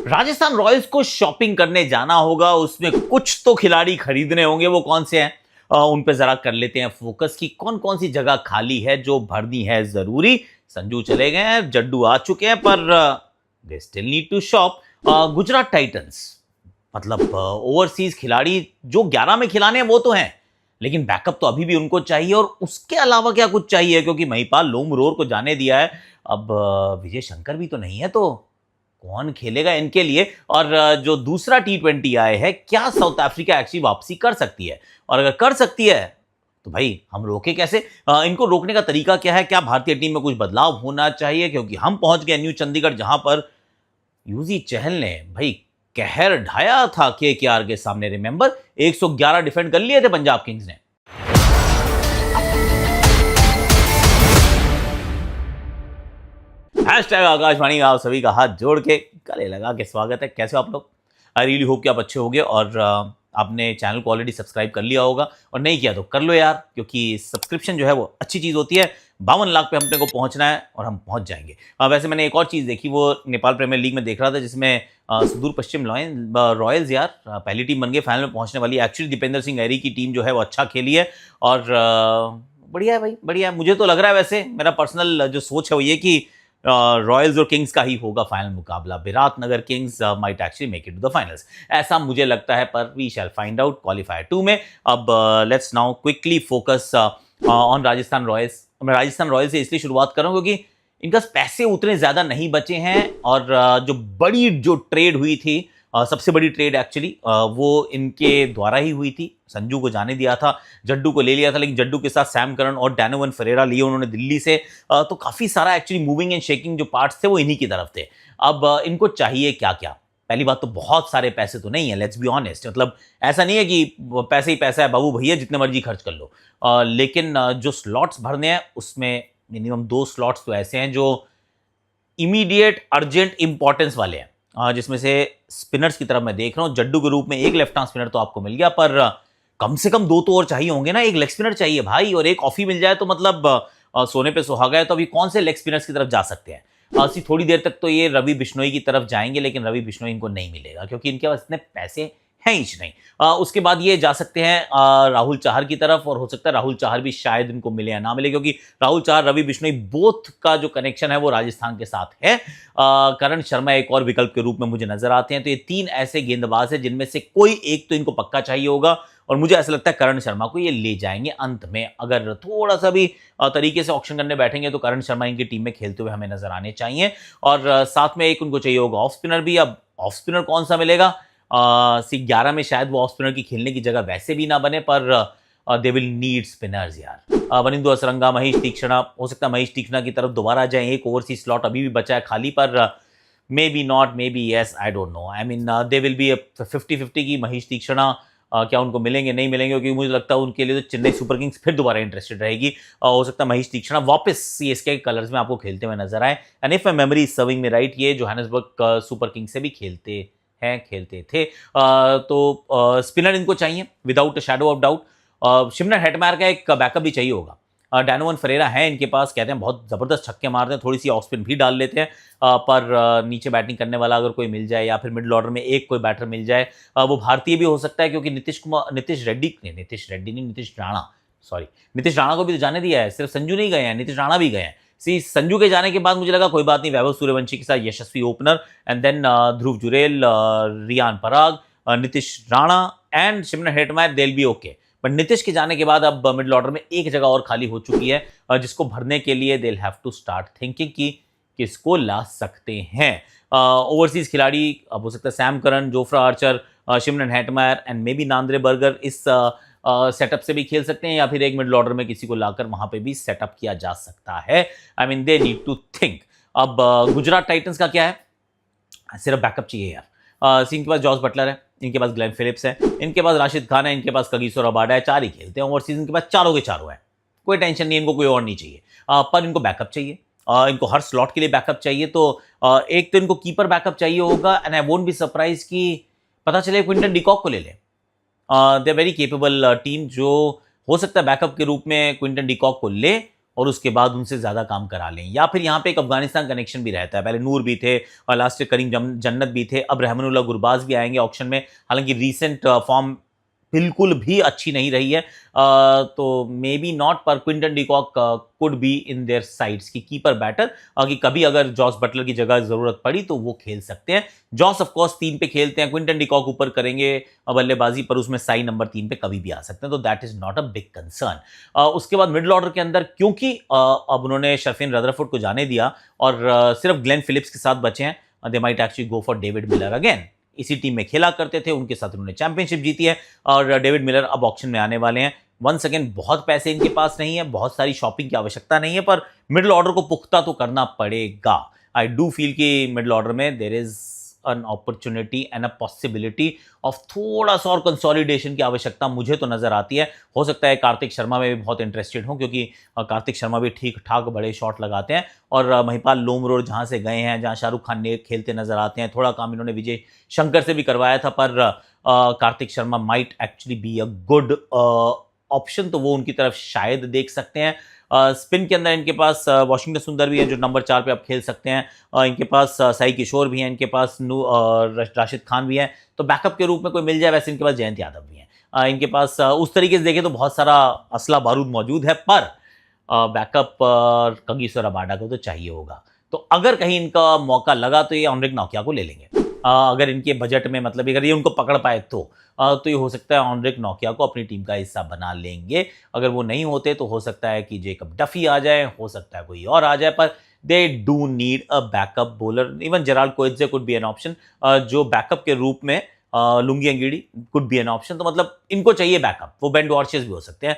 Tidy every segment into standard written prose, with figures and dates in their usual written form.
Rajasthan Royals को shopping करने जाना होगा, उसमें कुछ तो खिलाड़ी खरीदने होंगे। वो कौन से हैं उन पे जरा कर लेते हैं फोकस की कौन कौन सी जगह खाली है जो भरनी है जरूरी। संजू चले गए हैं, जड्डू आ चुके हैं, पर they still need to shop. Gujarat Titans, मतलब ओवरसीज खिलाड़ी जो 11 में खिलाने हैं वो तो हैं, लेकिन बैकअप तो अभी भी उनको चाहिए। और उसके अलावा क्या कुछ चाहिए, क्योंकि महिपाल लोमरोर को जाने दिया है। अब विजय शंकर भी तो नहीं है, तो कौन खेलेगा इनके लिए। और जो दूसरा T20 आए है, क्या साउथ अफ्रीका एक्चुअली वापसी कर सकती है, और अगर कर सकती है तो भाई हम रोके कैसे। इनको रोकने का तरीका क्या है, क्या भारतीय टीम में कुछ बदलाव होना चाहिए, क्योंकि हम पहुंच गए न्यू चंडीगढ़, जहां पर यूजी चहल ने भाई कहर ढाया था KKR के सामने। रिमेंबर 111 डिफेंड कर लिए थे पंजाब किंग्स ने। हैशटैग आकाशवाणी आप सभी का हाथ जोड़ के गले लगा के स्वागत है। कैसे हो आप लोग? आई रियली होप कि आप अच्छे होंगे और आपने चैनल को ऑलरेडी सब्सक्राइब कर लिया होगा, और नहीं किया तो कर लो यार, क्योंकि सब्सक्रिप्शन जो है वो अच्छी चीज़ होती है। 52 लाख पे हमने को पहुंचना है और हम पहुंच जाएंगे। वैसे मैंने एक और चीज़ देखी, वो नेपाल प्रीमियर लीग में देख रहा था, जिसमें सुदूर पश्चिम रॉयल्स यार पहली टीम बन गई, फाइनल में पहुंचने वाली। एक्चुअली दीपेंद्र सिंह ऐरी की टीम जो है वो अच्छा खेली है, और बढ़िया है भाई, बढ़िया है। मुझे तो लग रहा है, वैसे मेरा पर्सनल जो सोच है वो ये कि रॉयल्स और किंग्स का ही होगा फाइनल मुकाबला। Viratnagar Kings might actually make it to the finals, ऐसा मुझे लगता है, पर we shall find out qualifier 2 में। अब let's now quickly focus on Rajasthan Royals. मैं राजस्थान रॉयल्स से इसलिए शुरुआत कर रहा हूं क्योंकि इनका पैसे उतने ज्यादा नहीं बचे हैं, और जो बड़ी जो ट्रेड हुई थी, सबसे बड़ी ट्रेड एक्चुअली वो इनके द्वारा ही हुई थी। संजू को जाने दिया था, जड्डू को ले लिया था, लेकिन जड्डू के साथ सैम करन और डैनोवन फरेरा लिए उन्होंने दिल्ली से। तो काफी सारा एक्चुअली मूविंग एंड शेकिंग जो पार्ट्स थे वो इन्हीं की तरफ थे। अब इनको चाहिए क्या क्या। पहली बात तो बहुत सारे पैसे तो नहीं है, लेट्स बी ऑनेस्ट। मतलब ऐसा नहीं है कि पैसे ही पैसा है बाबू भैया, जितने मर्जी खर्च कर लो। लेकिन जो स्लॉट्स भरने हैं उसमें मिनिमम 2 स्लॉट्स तो ऐसे हैं जो इमीडिएट अर्जेंट इंपॉर्टेंस वाले हैं, जिसमें से स्पिनर्स की तरफ मैं देख रहा हूं। जड्डू के रूप में एक लेफ्ट आर्म स्पिनर तो आपको मिल गया, पर कम से कम 2 तो और चाहिए होंगे ना। एक लेग स्पिनर चाहिए भाई, और एक ऑफ ही मिल जाए तो मतलब सोने पे सुहागा है। तो अभी कौन से लेग स्पिनर्स की तरफ जा सकते हैं? थोड़ी देर तक तो ये रवि बिश्नोई की तरफ जाएंगे, लेकिन रवि बिश्नोई इनको नहीं मिलेगा, क्योंकि इनके पास इतने पैसे हैं ही नहीं। उसके बाद ये जा सकते हैं राहुल चाहर की तरफ, और हो सकता है राहुल चाहर भी शायद इनको मिले या ना मिले, क्योंकि राहुल चाहर, रवि बिश्नोई बोथ का जो कनेक्शन है वो राजस्थान के साथ है। करण शर्मा एक और विकल्प के रूप में मुझे नजर आते हैं। तो ये 3 ऐसे गेंदबाज हैं जिनमें से कोई एक तो इनको पक्का चाहिए होगा, और मुझे ऐसा लगता है करण शर्मा को ये ले जाएंगे अंत में। अगर थोड़ा सा भी तरीके से ऑक्शन करने बैठेंगे तो करण शर्मा इनकी टीम में खेलते हुए हमें नजर आने चाहिए। और साथ में एक उनको चाहिए होगा ऑफ स्पिनर भी। अब ऑफ स्पिनर कौन सा मिलेगा? 11 में शायद वो ऑफ स्पिनर की खेलने की जगह वैसे भी ना बने, पर दे विल नीड स्पिनर्स यार। वनिंदु असरंगा, महेश तीक्ष्णा, हो सकता है महेश तीक्ष्णा की तरफ दोबारा जाए। एक ओवरसीज स्लॉट अभी भी बचा है खाली, पर may be not, may be yes, I don't know. I mean they will B 50-50 की महेश तीक्ष्णा क्या उनको मिलेंगे नहीं मिलेंगे, क्योंकि मुझे लगता है उनके लिए तो चेन्नई सुपर किंग्स फिर दोबारा इंटरेस्टेड रहेगी। हो सकता है महेश तीक्ष्णा वापस सीएसके के कलर्स में आपको खेलते हुए नजर आए। And if my memory is serving me right, ये जोहानिसबर्ग सुपर किंग्स से भी खेलते थे। तो स्पिनर इनको चाहिए without a shadow of doubt. Shimron Hetmyer का एक बैकअप भी चाहिए होगा। डैनोवन फरेरा है इनके पास, कहते हैं बहुत जबरदस्त छक्के मारते हैं, थोड़ी सी ऑफ स्पिन भी डाल लेते हैं। पर नीचे बैटिंग करने वाला अगर कोई मिल जाए, या फिर मिडिल ऑर्डर में एक कोई बैटर मिल जाए, वो भारतीय भी हो सकता है, क्योंकि नीतीश राणा को भी तो जाने दिया है। सिर्फ संजू नहीं गए हैं, नीतीश राणा भी गए हैं। संजू के जाने के बाद मुझे लगा कोई बात नहीं, वैभव सूर्यवंशी के साथ Yashasvi opener, and then Dhruv Jurel, Riyan Parag, Nitish Rana and Shimron Hetmyer, they will be okay. पर नीतीश के जाने के बाद अब मिडिल ऑर्डर में एक जगह और खाली हो चुकी है, जिसको भरने के लिए they will have to start thinking कि किसको ला सकते हैं। ओवरसीज खिलाड़ी अब हो सकता है Sam Curran, Jofra Archer, Shimron Hetmyer and may be Nandre Burger इस सेटअप से भी खेल सकते हैं, या फिर एक मिडिल ऑर्डर में किसी को लाकर वहां पे भी सेटअप किया जा सकता है। I mean they need to think. अब गुजरात टाइटंस का क्या है? सिर्फ बैकअप चाहिए यार। इनके पास जॉस बटलर है, इनके पास ग्लेन फिलिप्स है, इनके पास राशिद खान है, इनके पास कगिसो रबाडा है। 4 ही खेलते हैं ओवरसीज, इनके पास चारों के चारों है। कोई टेंशन नहीं, इनको कोई और नहीं चाहिए। पर इनको बैकअप चाहिए, इनको हर स्लॉट के लिए बैकअप चाहिए। तो एक तो इनको कीपर बैकअप चाहिए होगा, and I won't be surprise कि पता चले क्विंटन डिकॉक को ले ले। दे वेरी केपेबल टीम, जो हो सकता है बैकअप के रूप में क्विंटन डिकॉक को ले और उसके बाद उनसे ज़्यादा काम करा लें, या फिर यहाँ पे एक अफगानिस्तान कनेक्शन भी रहता है। पहले नूर भी थे और लास्ट करीम जन्नत भी थे, अब रहमानुल्लाह गुरबाज भी आएंगे ऑक्शन में। हालांकि रीसेंट फॉर्म बिल्कुल भी अच्छी नहीं रही है, तो मे बी नॉट, पर Quinton de Kock could be in their sides की कीपर बैटर, कि कभी अगर जॉस बटलर की जगह जरूरत पड़ी तो वो खेल सकते हैं। जॉस ऑफ कोर्स 3 पे खेलते हैं, क्विंटन डिकॉक ऊपर करेंगे बल्लेबाजी, पर उसमें साई नंबर 3 पे कभी भी आ सकते हैं, तो that is not a big concern. उसके बाद मिडिल ऑर्डर के अंदर, क्योंकि अब उन्होंने शर्फिन रदरफोर्ड को जाने दिया और सिर्फ ग्लेन फिलिप्स के साथ बचे हैं, they might actually go for David Miller again. इसी टीम में खेला करते थे, उनके साथ उन्होंने चैंपियनशिप जीती है, और डेविड मिलर अब ऑक्शन में आने वाले हैं। वंस अगेन बहुत पैसे इनके पास नहीं है, बहुत सारी शॉपिंग की आवश्यकता नहीं है, पर मिडिल ऑर्डर को पुख्ता तो करना पड़ेगा। आई डू फील कि मिडिल ऑर्डर में there is an opportunity and a possibility of थोड़ा सा और कंसोलिडेशन की आवश्यकता मुझे तो नजर आती है। हो सकता है कार्तिक शर्मा में भी बहुत इंटरेस्टेड हूं, क्योंकि कार्तिक शर्मा भी ठीक ठाक बड़े शॉट लगाते हैं, और महिपाल लोमरोड जहां से गए हैं, जहां शाहरुख खान ने खेलते नजर आते हैं, थोड़ा काम इन्होंने विजय शंकर से भी करवाया था, पर Kartik Sharma might actually be a good option, तो वो उनकी तरफ शायद देख सकते हैं। स्पिन के अंदर इनके पास वाशिंगटन सुंदर भी है, जो नंबर 4 पे आप खेल सकते हैं। इनके पास साई किशोर भी हैं, इनके पास राशिद खान भी हैं, तो बैकअप के रूप में कोई मिल जाए। वैसे इनके पास जयंत यादव भी हैं, इनके पास उस तरीके से देखें तो बहुत सारा असला बारूद मौजूद है, पर बैकअप कगिसो रबाडा को तो चाहिए होगा। तो अगर कहीं इनका मौका लगा तो ये एनरिक नोकिया को ले लेंगे, अगर इनके बजट में, मतलब अगर ये उनको पकड़ पाए तो ये हो सकता है एनरिक नोकिया को अपनी टीम का हिस्सा बना लेंगे। अगर वो नहीं होते तो हो सकता है कि जेकब डफी आ जाए, हो सकता है कोई और आ जाए, पर they do need a backup bowler. Even Gerald Coetzee could be an option, जो बैकअप के रूप में Lungi Ngidi could be an option. तो मतलब इनको चाहिए बैकअप, वो बेन डॉर्चेस भी हो सकते हैं।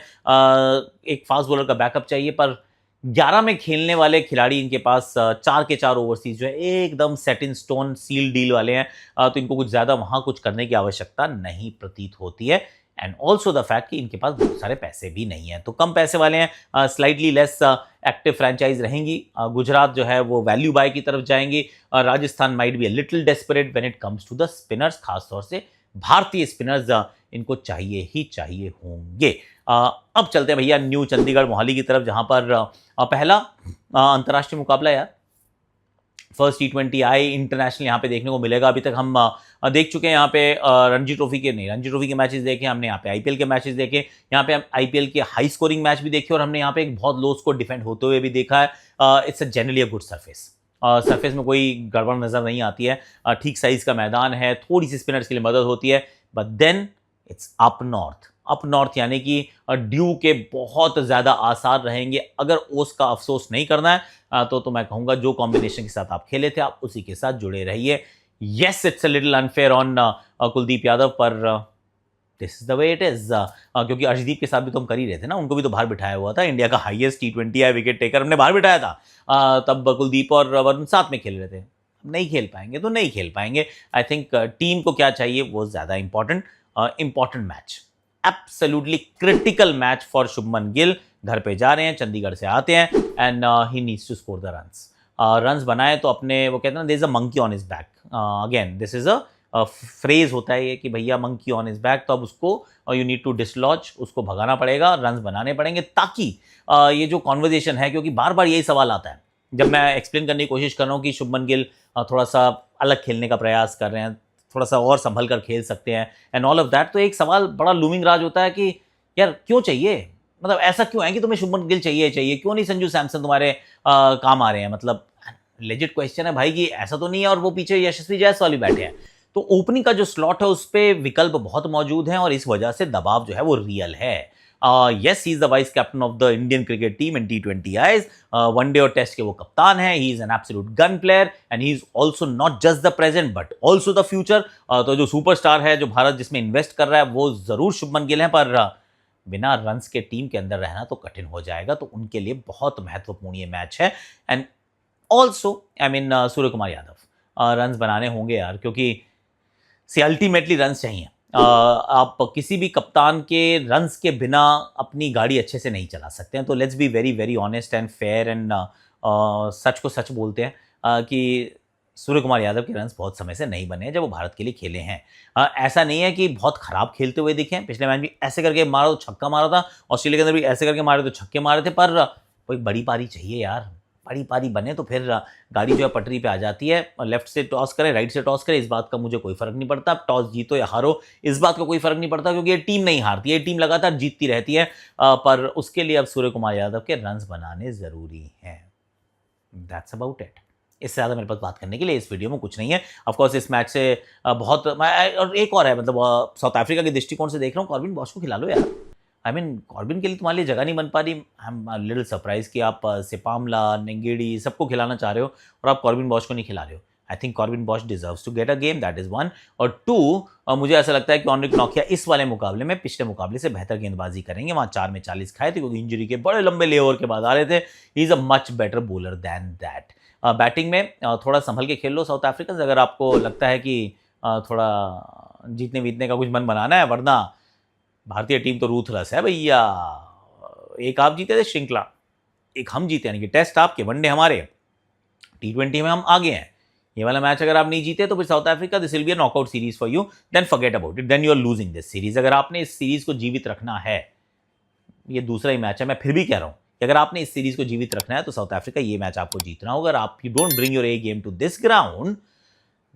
एक फास्ट बॉलर का बैकअप चाहिए, पर 11 में खेलने वाले खिलाड़ी इनके पास 4 के 4 ओवरसीज जो है एकदम set in stone seal deal वाले हैं, तो इनको कुछ ज़्यादा वहाँ कुछ करने की आवश्यकता नहीं प्रतीत होती है। एंड ऑल्सो द फैक्ट कि इनके पास बहुत सारे पैसे भी नहीं है, तो कम पैसे वाले हैं, स्लाइटली लेस एक्टिव फ्रेंचाइज रहेंगी। गुजरात जो है वो वैल्यू बाय की तरफ जाएंगी, Rajasthan might be a little desperate when it comes to the spinners, खासतौर से भारतीय स्पिनर्स इनको चाहिए ही चाहिए होंगे। अब चलते हैं भैया न्यू चंडीगढ़ मोहाली की तरफ, जहां पर पहला अंतर्राष्ट्रीय मुकाबला यार, फर्स्ट T20 आई इंटरनेशनल यहाँ पे देखने को मिलेगा। अभी तक हम देख चुके हैं यहाँ पे रणजी ट्रॉफी के मैचेस देखे हमने, यहाँ पे आईपीएल के मैचेस देखे, यहाँ पे आईपीएल के हाई स्कोरिंग मैच भी देखे, और हमने यहाँ पे एक बहुत लो स्कोर डिफेंड होते हुए भी देखा है। It's a generally a good surface, surface में कोई गड़बड़ नजर नहीं आती है, ठीक साइज का मैदान है, थोड़ी सी स्पिनर्स के लिए मदद होती है, but then it's up north, यानी कि ड्यू के बहुत ज़्यादा आसार रहेंगे। अगर ओस का अफसोस नहीं करना है तो मैं कहूँगा जो कॉम्बिनेशन के साथ आप खेले थे आप उसी के साथ जुड़े रहिए। Yes, it's a little unfair on Kuldeep Yadav, पर this is the way it is, क्योंकि अर्शदीप के साथ भी तो हम कर ही रहे थे ना, उनको भी तो बाहर बिठाया हुआ था। इंडिया का हाईएस्ट T20 है विकेट टेकर हमने बाहर बिठाया था, तब कुलदीप और वरुण साथ में खेल रहे थे। नहीं खेल पाएंगे तो नहीं खेल पाएंगे। आई थिंक टीम को क्या चाहिए वो ज़्यादा important match, absolutely critical match for Shubman Gill. घर पे जा रहे हैं, चंडीगढ़ से आते हैं, and he needs to score the runs बनाए तो अपने, वो कहते हैं ना, there is a monkey on his back, again this is a phrase होता है ये कि भैया मंकी ऑन हिज बैक, तो अब उसको यू नीड टू डिसलॉज, उसको भगाना पड़ेगा, रन्स बनाने पड़ेंगे, ताकि ये जो कॉन्वर्जेशन है, क्योंकि बार बार यही सवाल आता है जब मैं एक्सप्लेन करने की कोशिश कर रहा हूँ कि शुभमन गिल थोड़ा सा अलग खेलने का प्रयास कर रहे हैं, थोड़ा सा और संभल कर खेल सकते हैं एंड ऑल ऑफ दैट, तो एक सवाल बड़ा लूमिंग राज होता है कि यार क्यों चाहिए, मतलब ऐसा क्यों है कि तुम्हें शुभमन गिल चाहिए, क्यों नहीं संजू सैमसन तुम्हारे काम आ रहे हैं। मतलब लेजिट क्वेश्चन है भाई कि ऐसा तो नहीं है और वो पीछे यशस्वी जायसवाल भी बैठे हैं। तो ओपनिंग का जो स्लॉट है उस पर विकल्प बहुत मौजूद हैं और इस वजह से दबाव जो है वो रियल है। yes, he is the vice captain of the Indian cricket team in T20Is. One day और टेस्ट के वो कप्तान हैं. He is an absolute gun player and he is also not just the present but also the future. तो जो superstar है जो भारत जिसमें इन्वेस्ट कर रहा है वो जरूर शुभमन गिल है, पर बिना रन्स के टीम के अंदर रहना तो कठिन हो जाएगा, तो उनके लिए बहुत महत्वपूर्ण ये मैच है। And also I mean Surya Kumar Yadav runs बनाने होंगे यार, क्योंकि अल्टीमेटली रन्स चाहिए। आप किसी भी कप्तान के रन्स के बिना अपनी गाड़ी अच्छे से नहीं चला सकते हैं। तो let's be very very honest and fair and such को सच बोलते हैं कि सूर्य कुमार यादव के रन्स बहुत समय से नहीं बने हैं जब वो भारत के लिए खेले हैं। ऐसा नहीं है कि बहुत खराब खेलते हुए दिखे हैं, पिछले मैच भी ऐसे करके मारा तो छक्का मारा था, ऑस्ट्रेलिया के अंदर भी ऐसे करके मारे तो छक्के मारे थे, पर कोई बड़ी पारी चाहिए यार, बड़ी पारी बने तो फिर गाड़ी जो है पटरी पे आ जाती है। लेफ्ट से टॉस करे, राइट से टॉस करे, इस बात का मुझे कोई फर्क नहीं पड़ता। टॉस जीतो या हारो, इस बात का कोई फर्क नहीं पड़ता, क्योंकि ये टीम नहीं हारती है, टीम लगातार जीतती रहती है। पर उसके लिए अब सूर्य कुमार यादव के रन्स बनाने जरूरी हैं। That's about it. इससे ज़्यादा मेरे पास बात करने के लिए इस वीडियो में कुछ नहीं है। ऑफकोर्स इस मैच से बहुत और एक और है, मतलब साउथ अफ्रीका के दृष्टिकोण से देख रहा हूँ, कॉर्बिन बॉश को खिला लो यार। आई मीन कॉर्बिन के लिए तुम्हारे लिए जगह नहीं बन पा रही। आई एम लिटिल सरप्राइज कि आप सिपामला, नेंगेडी सबको खिलाना चाह रहे हो और आप कॉर्बिन बॉश को नहीं खिला रहे हो। I think Corbin Bosch deserves to get a game, that is one. और टू, मुझे ऐसा लगता है कि ऑनरिक नोकिया इस वाले मुकाबले में पिछले मुकाबले से बेहतर गेंदबाजी करेंगे। वहाँ 4 में 40 खाए थे, क्योंकि इंजरी के बड़े लंबे ले ओवर के बाद आ रहे थे। He is a much better bowler than that. Batting में थोड़ा संभल के खेल लो साउथ अफ्रीकन, अगर आपको लगता है कि थोड़ा जीतने वीतने का कुछ मन बनाना है, वरना भारतीय टीम तो रूथलेस है भैया। एक आप जीते थे श्रृंखला, एक हम जीते, यानी कि टेस्ट आपके, वनडे हमारे, T20 में हम आगे हैं। ये वाला मैच अगर आप नहीं जीते तो फिर South Africa, this will be a knockout series for you, then forget about it, then you are losing this series. अगर आपने इस सीरीज को जीवित रखना है, ये दूसरा ही मैच है, मैं फिर भी कह रहा हूं कि अगर आपने इस सीरीज को जीवित रखना है तो साउथ अफ्रीका ये मैच आपको जीतना होगा। अगर आप you don't bring your A game to this ground,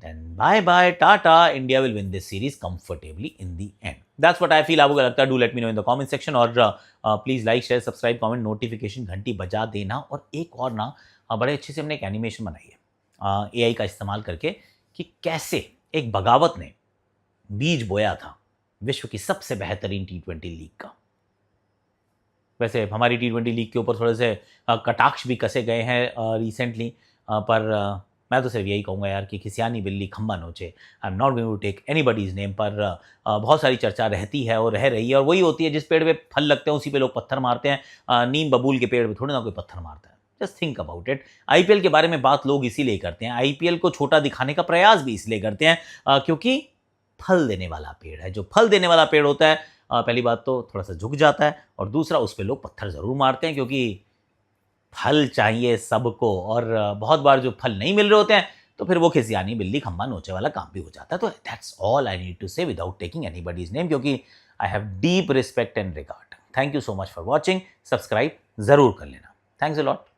then bye bye tata, India will win this series comfortably in the end. That's what I feel. आपको लगता है, do let me know in the comment section, और please like share subscribe comment notification घंटी बजा देना। और एक और ना, बड़े अच्छे से हमने एक एनिमेशन बनाई है AI का इस्तेमाल करके, कि कैसे एक बगावत ने बीज बोया था विश्व की सबसे बेहतरीन T20 लीग का। वैसे हमारी T20 लीग के ऊपर थोड़े से कटाक्ष भी कसे गए हैं रिसेंटली, पर मैं तो सिर्फ यही कहूँगा यार कि खिसियानी बिल्ली खम्बा नोचे। I am not going to take anybody's name, पर बहुत सारी चर्चा रहती है और रह रही है, और वही होती है, जिस पेड़ पे फल लगते हैं उसी पे लोग पत्थर मारते हैं। नीम बबूल के पेड़ पे थोड़ी ना कोई पत्थर मारता है। Just think about it. IPL के बारे में बात लोग इसीलिए करते हैं, IPL को छोटा दिखाने का प्रयास भी इसलिए करते हैं क्योंकि फल देने वाला पेड़ है। जो फल देने वाला पेड़ होता है, पहली बात तो थोड़ा सा झुक जाता है, और दूसरा उस पर लोग पत्थर ज़रूर मारते हैं, क्योंकि फल चाहिए सबको, और बहुत बार जो फल नहीं मिल रहे होते हैं तो फिर वो खिसियानी बिल्ली खम्बा नोचे वाला काम भी हो जाता है। तो that's all I need to say without taking anybody's name, क्योंकि I have deep respect and regard. Thank you so much for watching. Subscribe जरूर कर लेना। Thanks a lot.